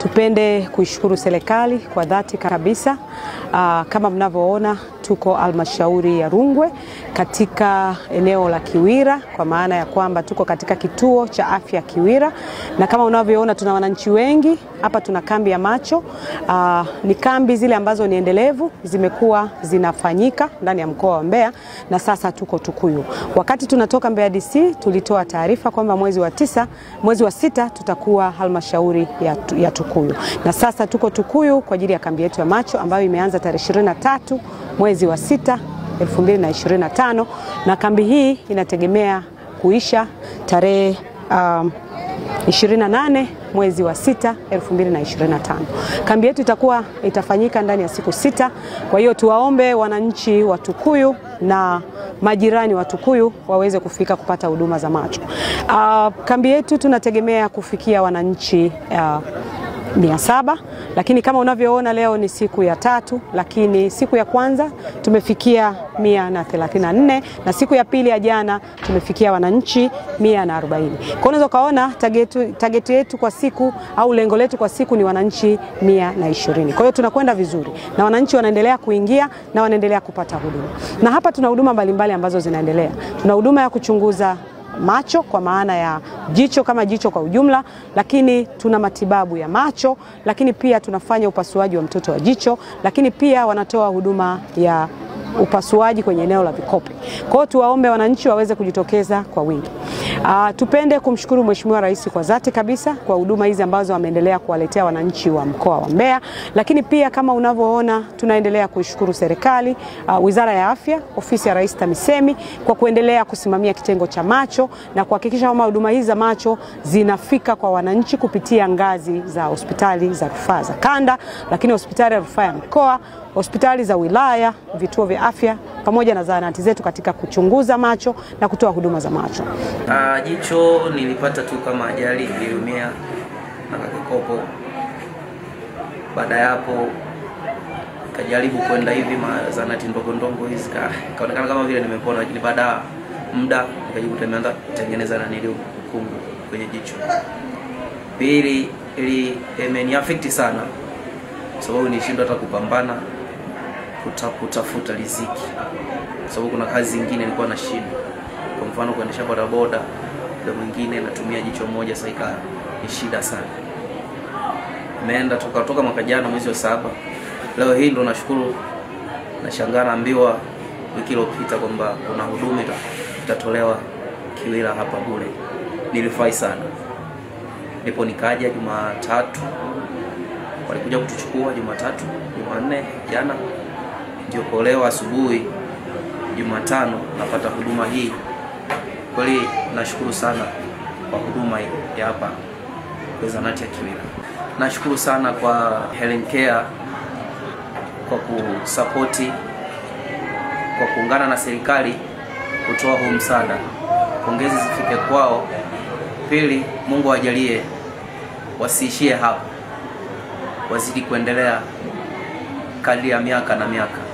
Tupende kuishukuru serikali kwa dhati kabisa. Kama mnavyoona tuko halmashauri ya Rungwe katika eneo la Kiwira, kwa maana ya kwamba tuko katika kituo cha afya Kiwira, na kama unavyoona tuna wananchi wengi hapa. Tuna kambi ya macho, ni kambi zile ambazo ni endelevu, zimekuwa zinafanyika ndani ya mkoa wa Mbeya, na sasa tuko Tukuyu. Wakati tunatoka Mbeya DC tulitoa taarifa kwamba mwezi wa sita tutakuwa halmashauri ya Tukuyu, na sasa tuko Tukuyu kwa ajili ya kambi yetu ya macho ambayo imeanza tarehe 23 mwezi wa 6 2025, na kambi hii inategemea kuisha tarehe 28 mwezi wa 6 2025. Kambi yetu itafanyika ndani ya siku 6. Kwa hiyo tuwaombe wananchi wa Tukuyu na majirani wa Tukuyu waweze kufika kupata huduma za macho. Kambi yetu tunategemea kufikia wananchi 700, lakini kama unavyoona leo ni siku ya 3, lakini siku ya kwanza tumefikia 134, na siku ya pili ya jana tumefikia wananchi 140. Kwa unaweza kaona target yetu kwa siku au lengo letu kwa siku ni wananchi 120. Kwa hiyo tunakwenda vizuri na wananchi wanaendelea kuingia na wanaendelea kupata huduma. Na hapa tuna huduma mbalimbali ambazo zinaendelea. Tuna huduma ya kuchunguza macho kwa maana ya jicho kama jicho kwa ujumla, lakini tuna matibabu ya macho, lakini pia tunafanya upasuaji wa mtoto wa jicho, lakini pia wanatoa huduma ya upasuaji kwenye eneo la vikope. Kwa hiyo tuwaombe wananchi waweze kujitokeza kwa wingi. Tupende kumshukuru Mheshimiwa Rais kwa dhati kabisa kwa huduma hizi ambazo ameendelea kuwaletea wananchi wa mkoa wa Mbeya, lakini pia kama unavyoona tunaendelea kuishukuru serikali, Wizara ya Afya, Ofisi ya Rais TAMISEMI kwa kuendelea kusimamia kitengo cha macho na kuhakikisha kwamba huduma hizi za macho zinafika kwa wananchi kupitia ngazi za hospitali za rufaa za kanda, lakini hospitali ya rufaa ya mkoa, hospitali za wilaya, vituo vya afya pamoja na zahanati zetu katika kuchunguza macho na kutoa huduma za macho. Jicho nilipata tu kama ajali, niliumia na kikopo. Baada ya hapo kajaribu kwenda hivi zahanati ndogo hizi, kaonekana kama vile nimepona, lakini baada muda nikajikuta nimeanza kutengeneza na ukungu kwenye jicho. Pili imeniaffect sana sababu nilishindwa hata kupambana kutafuta riziki, sababu kuna kazi zingine nilikuwa na shida. Kwa mfano kuendesha bodaboda, na mwingine natumia jicho moja, sasa ni shida sana. Nimeenda toka mwaka jana mwezi wa 7. Leo hii ndo nashukuru, nashangaa naambiwa wiki iliyopita kwamba kuna huduma itatolewa Kiwira hapa bure. Nilifurahi sana. Ndipo nikaja Jumatatu, walikuja kutuchukua Jumatatu, Jumanne jana ndio kuolewa asubuhi, Jumatano napata huduma hii. Kweli nashukuru sana kwa huduma hii ya hapa kwa zahanati ya Kiwira. Nashukuru sana kwa Helen Care kwa kusapoti, kwa kuungana na serikali kutoa huu msaada. Pongezi zifike kwao. Pili, Mungu awajalie wasiishie hapa, wazidi kuendelea kadri ya miaka na miaka.